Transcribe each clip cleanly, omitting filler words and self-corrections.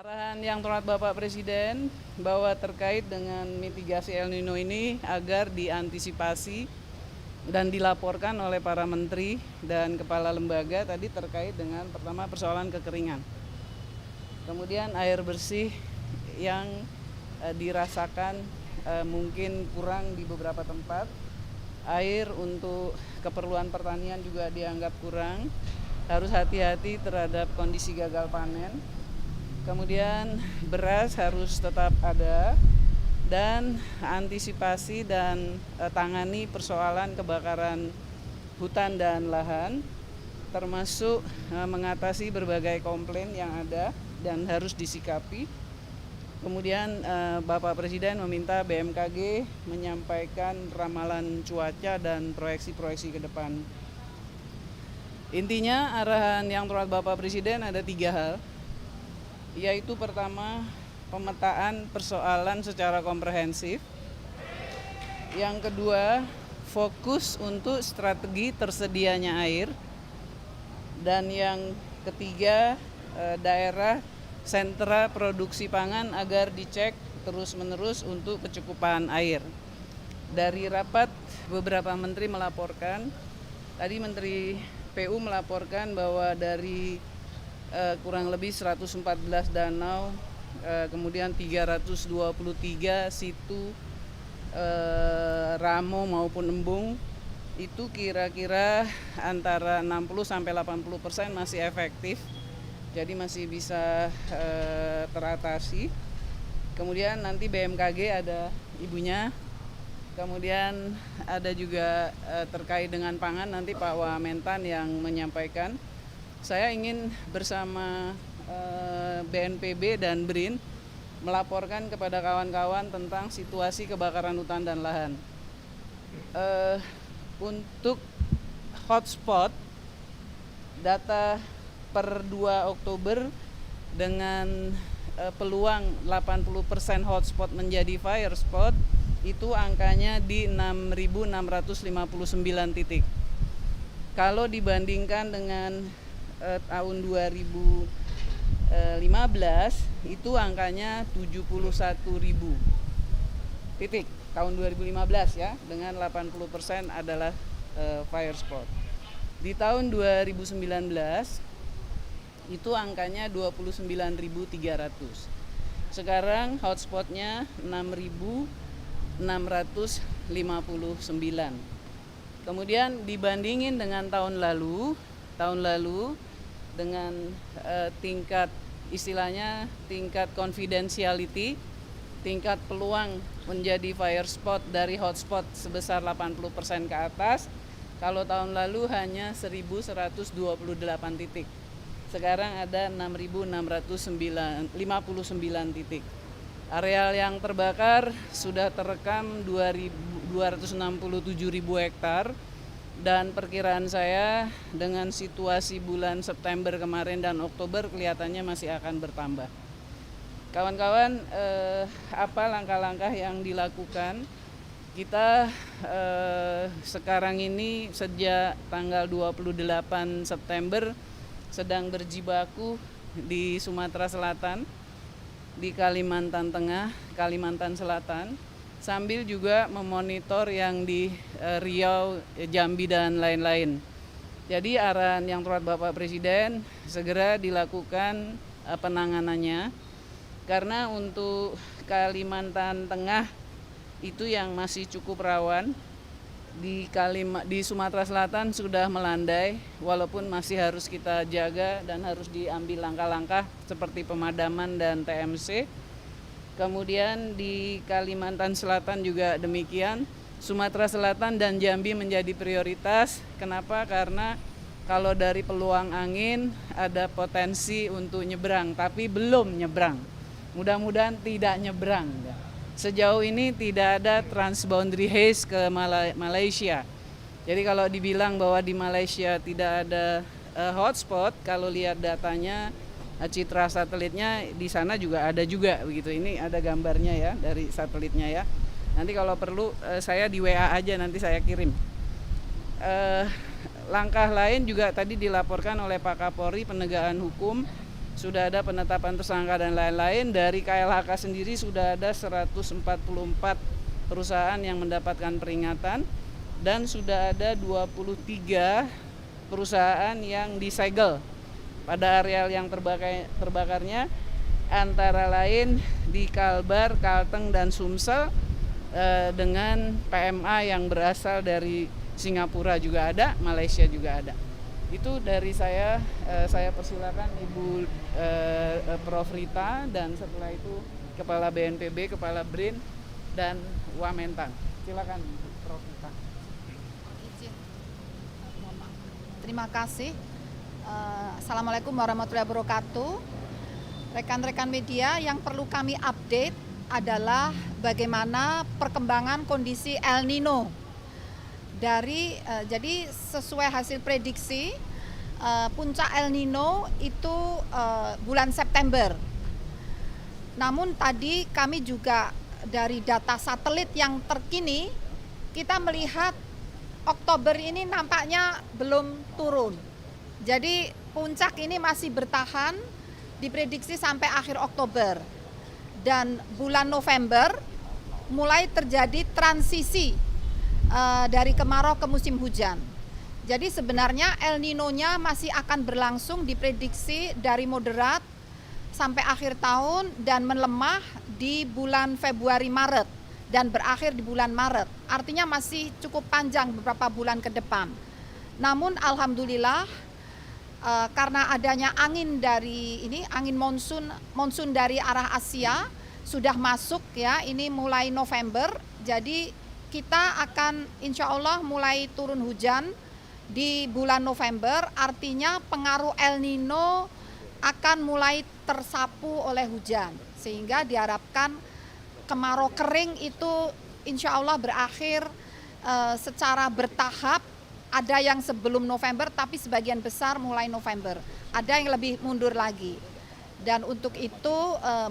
Arahan yang telah Bapak Presiden bahwa terkait dengan mitigasi El Nino ini agar diantisipasi dan dilaporkan oleh para menteri dan kepala lembaga tadi terkait dengan pertama persoalan kekeringan. Kemudian air bersih yang dirasakan mungkin kurang di beberapa tempat. Air untuk keperluan pertanian juga dianggap kurang. Harus hati-hati terhadap kondisi gagal panen. Kemudian beras harus tetap ada dan antisipasi dan tangani persoalan kebakaran hutan dan lahan, termasuk mengatasi berbagai komplain yang ada dan harus disikapi. Kemudian Bapak Presiden meminta BMKG menyampaikan ramalan cuaca dan proyeksi-proyeksi ke depan. Intinya arahan yang telah Bapak Presiden ada 3 hal, yaitu pertama pemetaan persoalan secara komprehensif. Yang kedua, fokus untuk strategi tersedianya air. Dan yang ketiga, daerah sentra produksi pangan agar dicek terus-menerus untuk kecukupan air. Dari rapat beberapa menteri melaporkan, tadi Menteri PU melaporkan bahwa dari kurang lebih 114 danau, kemudian 323 situ ramo maupun embung, itu kira-kira antara 60-80% masih efektif, jadi masih bisa teratasi. Kemudian nanti BMKG ada ibunya, kemudian ada juga terkait dengan pangan nanti Pak Wamentan yang menyampaikan. Saya ingin bersama BNPB dan BRIN melaporkan kepada kawan-kawan tentang situasi kebakaran hutan dan lahan. Untuk hotspot, data per 2 Oktober dengan peluang 80% hotspot menjadi fire spot, itu angkanya di 6.659 titik. Kalau dibandingkan dengan tahun 2015 itu angkanya 71.000 titik tahun 2015 ya, dengan 80% adalah fire spot. Di tahun 2019 itu angkanya 29.300. Sekarang hotspotnya 6.659. Kemudian dibandingin dengan tahun lalu dengan tingkat istilahnya tingkat confidentiality, tingkat peluang menjadi fire spot dari hotspot sebesar 80% ke atas. Kalau tahun lalu hanya 1.128 titik. Sekarang ada 6.659 titik. Areal yang terbakar sudah terekam 267.000 hektar. Dan perkiraan saya dengan situasi bulan September kemarin dan Oktober kelihatannya masih akan bertambah. Kawan-kawan, apa langkah-langkah yang dilakukan? Kita sekarang ini sejak tanggal 28 September sedang berjibaku di Sumatera Selatan, di Kalimantan Tengah, Kalimantan Selatan, sambil juga memonitor yang di Riau, Jambi dan lain-lain. Jadi arahan yang telah Bapak Presiden segera dilakukan penanganannya, karena untuk Kalimantan Tengah itu yang masih cukup rawan. Di Sumatera Selatan sudah melandai, walaupun masih harus kita jaga dan harus diambil langkah-langkah seperti pemadaman dan TMC. Kemudian di Kalimantan Selatan juga demikian. Sumatera Selatan dan Jambi menjadi prioritas. Kenapa? Karena kalau dari peluang angin ada potensi untuk nyebrang, tapi belum nyebrang. Mudah-mudahan tidak nyebrang. Sejauh ini tidak ada transboundary haze ke Malaysia. Jadi kalau dibilang bahwa di Malaysia tidak ada hotspot, kalau lihat datanya, citra satelitnya di sana juga ada juga begitu. Ini ada gambarnya ya dari satelitnya ya. Nanti kalau perlu saya di WA aja, nanti saya kirim. Langkah lain juga tadi dilaporkan oleh Pak Kapolri, penegakan hukum sudah ada penetapan tersangka dan lain-lain. Dari KLHK sendiri sudah ada 144 perusahaan yang mendapatkan peringatan dan sudah ada 23 perusahaan yang disegel pada areal yang terbakarnya, antara lain di Kalbar, Kalteng, dan Sumsel, dengan PMA yang berasal dari Singapura juga ada, Malaysia juga ada. Itu dari saya persilakan Ibu Prof. Rita, dan setelah itu Kepala BNPB, Kepala BRIN, dan Wamentan. Silakan Prof. Rita. Izin. Terima kasih. Assalamualaikum warahmatullahi wabarakatuh. Rekan-rekan media, yang perlu kami update adalah bagaimana perkembangan kondisi El Nino. Jadi sesuai hasil prediksi, puncak El Nino itu bulan September. Namun tadi kami juga dari data satelit yang terkini, kita melihat Oktober ini nampaknya belum turun. Jadi puncak ini masih bertahan, diprediksi sampai akhir Oktober. Dan bulan November mulai terjadi transisi dari kemarau ke musim hujan. Jadi sebenarnya El Nino-nya masih akan berlangsung, diprediksi dari moderat sampai akhir tahun dan melemah di bulan Februari-Maret dan berakhir di bulan Maret. Artinya masih cukup panjang beberapa bulan ke depan. Namun alhamdulillah, karena adanya angin monsun dari arah Asia sudah masuk ya, ini mulai November. Jadi kita akan insya Allah mulai turun hujan di bulan November, artinya pengaruh El Nino akan mulai tersapu oleh hujan, sehingga diharapkan kemarau kering itu insya Allah berakhir secara bertahap. Ada yang sebelum November, tapi sebagian besar mulai November. Ada yang lebih mundur lagi. Dan untuk itu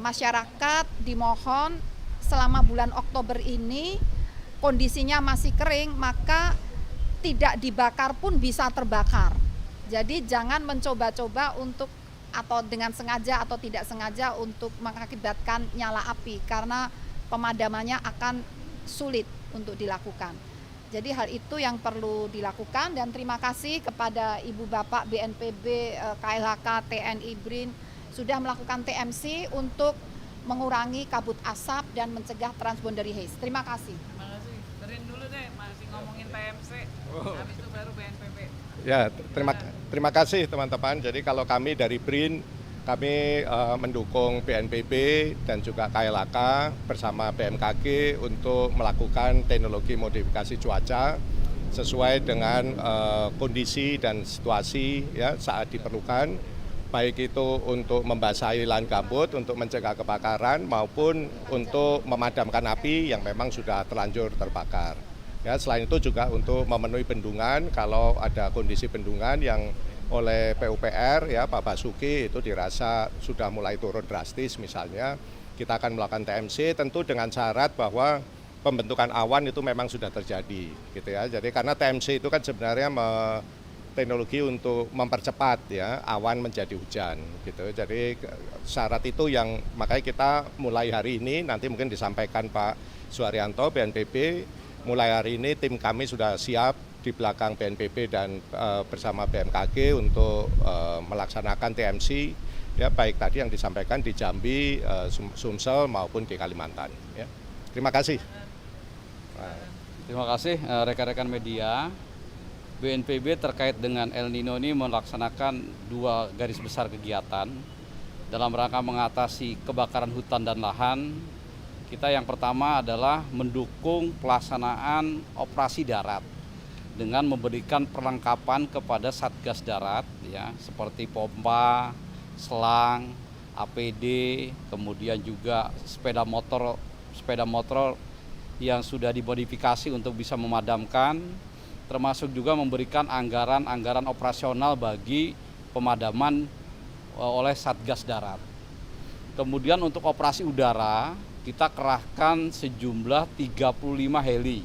masyarakat dimohon selama bulan Oktober ini kondisinya masih kering, maka tidak dibakar pun bisa terbakar. Jadi jangan mencoba-coba untuk atau dengan sengaja atau tidak sengaja untuk mengakibatkan nyala api, karena pemadamannya akan sulit untuk dilakukan. Jadi hal itu yang perlu dilakukan, dan terima kasih kepada Ibu Bapak BNPB, KLHK, TNI, BRIN sudah melakukan TMC untuk mengurangi kabut asap dan mencegah transboundary haze. Terima kasih. Terima kasih. Terin dulu deh, masih ngomongin TMC, habis itu baru BNPB. Ya, terima kasih teman-teman. Jadi kalau kami dari BRIN, kami mendukung BNPB dan juga KLHK bersama BMKG untuk melakukan teknologi modifikasi cuaca sesuai dengan kondisi dan situasi ya saat diperlukan, baik itu untuk membasahi lahan gambut untuk mencegah kebakaran maupun untuk memadamkan api yang memang sudah terlanjur terbakar. Ya, selain itu juga untuk memenuhi bendungan kalau ada kondisi bendungan yang oleh PUPR ya Pak Basuki itu dirasa sudah mulai turun drastis, misalnya kita akan melakukan TMC tentu dengan syarat bahwa pembentukan awan itu memang sudah terjadi gitu ya. Jadi karena TMC itu kan sebenarnya teknologi untuk mempercepat ya awan menjadi hujan gitu. Jadi syarat itu yang makanya kita mulai hari ini, nanti mungkin disampaikan Pak Suharyanto BNPB, mulai hari ini tim kami sudah siap di belakang BNPB dan bersama BMKG untuk melaksanakan TMC ya, baik tadi yang disampaikan di Jambi, Sumsel maupun di Kalimantan ya. Terima kasih. Terima kasih rekan-rekan media. BNPB terkait dengan El Nino ini melaksanakan 2 garis besar kegiatan dalam rangka mengatasi kebakaran hutan dan lahan. Kita yang pertama adalah mendukung pelaksanaan operasi darat dengan memberikan perlengkapan kepada Satgas Darat ya, seperti pompa, selang, APD, kemudian juga sepeda motor yang sudah dimodifikasi untuk bisa memadamkan, termasuk juga memberikan anggaran operasional bagi pemadaman oleh Satgas Darat. Kemudian untuk operasi udara kita kerahkan sejumlah 35 heli,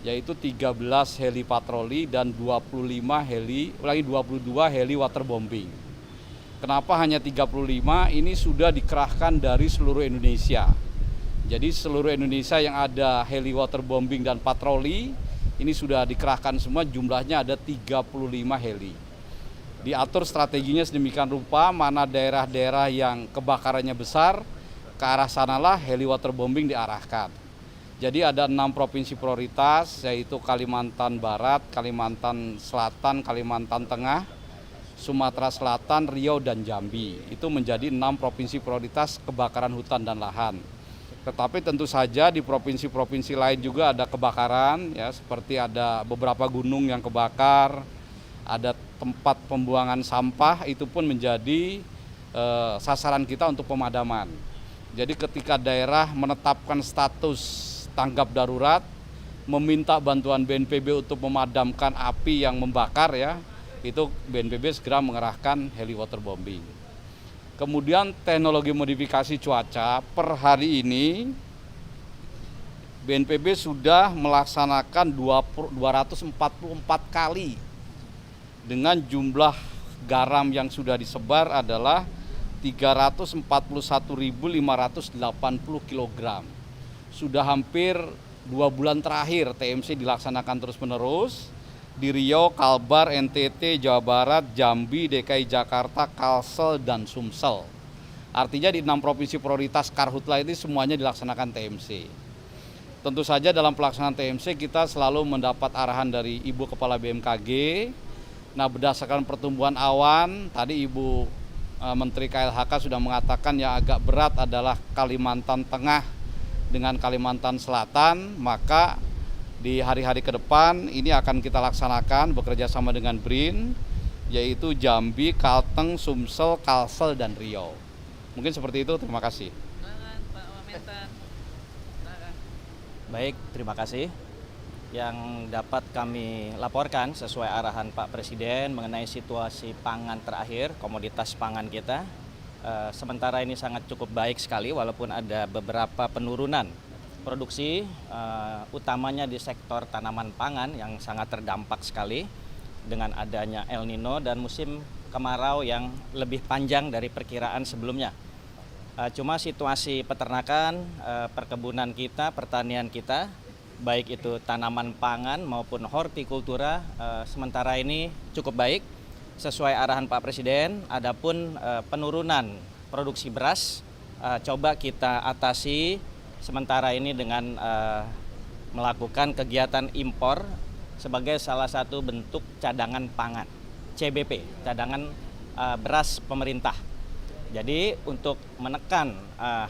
yaitu 13 heli patroli dan 22 heli waterbombing. Kenapa hanya 35? Ini sudah dikerahkan dari seluruh Indonesia. Jadi seluruh Indonesia yang ada heli waterbombing dan patroli, ini sudah dikerahkan semua, jumlahnya ada 35 heli. Diatur strateginya sedemikian rupa, mana daerah-daerah yang kebakarannya besar, ke arah sanalah heli waterbombing diarahkan. Jadi ada 6 provinsi prioritas, yaitu Kalimantan Barat, Kalimantan Selatan, Kalimantan Tengah, Sumatera Selatan, Riau, dan Jambi. Itu menjadi 6 provinsi prioritas kebakaran hutan dan lahan. Tetapi tentu saja di provinsi-provinsi lain juga ada kebakaran, ya, seperti ada beberapa gunung yang kebakar, ada tempat pembuangan sampah, itu pun menjadi sasaran kita untuk pemadaman. Jadi ketika daerah menetapkan status tanggap darurat, meminta bantuan BNPB untuk memadamkan api yang membakar, ya, itu BNPB segera mengerahkan heli waterbombing. Kemudian teknologi modifikasi cuaca, per hari ini BNPB sudah melaksanakan 244 kali dengan jumlah garam yang sudah disebar adalah 341.580 kg. Sudah hampir 2 bulan terakhir TMC dilaksanakan terus-menerus. Di Riau, Kalbar, NTT, Jawa Barat, Jambi, DKI Jakarta, Kalsel, dan Sumsel. Artinya di 6 provinsi prioritas Karhutla ini semuanya dilaksanakan TMC. Tentu saja dalam pelaksanaan TMC kita selalu mendapat arahan dari Ibu Kepala BMKG. Nah, berdasarkan pertumbuhan awan, tadi Ibu Menteri KLHK sudah mengatakan yang agak berat adalah Kalimantan Tengah dengan Kalimantan Selatan, maka di hari-hari ke depan ini akan kita laksanakan bekerja sama dengan BRIN, yaitu Jambi, Kalteng, Sumsel, Kalsel, dan Riau. Mungkin seperti itu, terima kasih. Baik, terima kasih. Yang dapat kami laporkan sesuai arahan Pak Presiden mengenai situasi pangan terakhir, komoditas pangan kita. Sementara ini sangat cukup baik sekali walaupun ada beberapa penurunan produksi, utamanya di sektor tanaman pangan yang sangat terdampak sekali dengan adanya El Nino dan musim kemarau yang lebih panjang dari perkiraan sebelumnya. Cuma situasi peternakan, perkebunan kita, pertanian kita, baik itu tanaman pangan maupun hortikultura, sementara ini cukup baik sesuai arahan Pak Presiden. Adapun penurunan produksi beras coba kita atasi sementara ini dengan melakukan kegiatan impor sebagai salah satu bentuk cadangan pangan, CBP, cadangan beras pemerintah. Jadi untuk menekan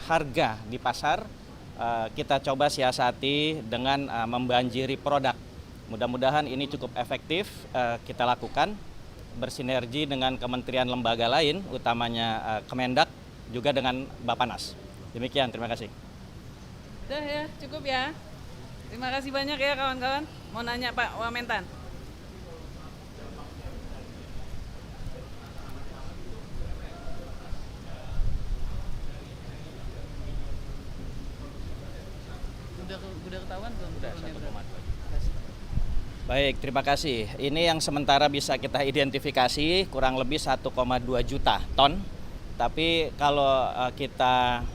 harga di pasar, kita coba siasati dengan membanjiri produk. Mudah-mudahan ini cukup efektif kita lakukan, bersinergi dengan kementerian lembaga lain, utamanya Kemendak, juga dengan Bappenas. Demikian, terima kasih. Udah ya, cukup ya. Terima kasih banyak ya kawan-kawan. Mau nanya Pak Wamentan. Udah ketahuan belum? Udah, 1,2. Baik, terima kasih. Ini yang sementara bisa kita identifikasi kurang lebih 1,2 juta ton. Tapi kalau kita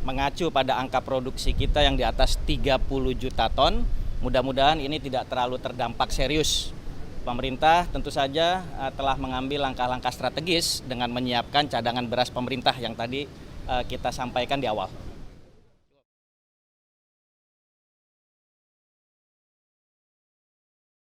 mengacu pada angka produksi kita yang di atas 30 juta ton, mudah-mudahan ini tidak terlalu terdampak serius. Pemerintah tentu saja telah mengambil langkah-langkah strategis dengan menyiapkan cadangan beras pemerintah yang tadi kita sampaikan di awal.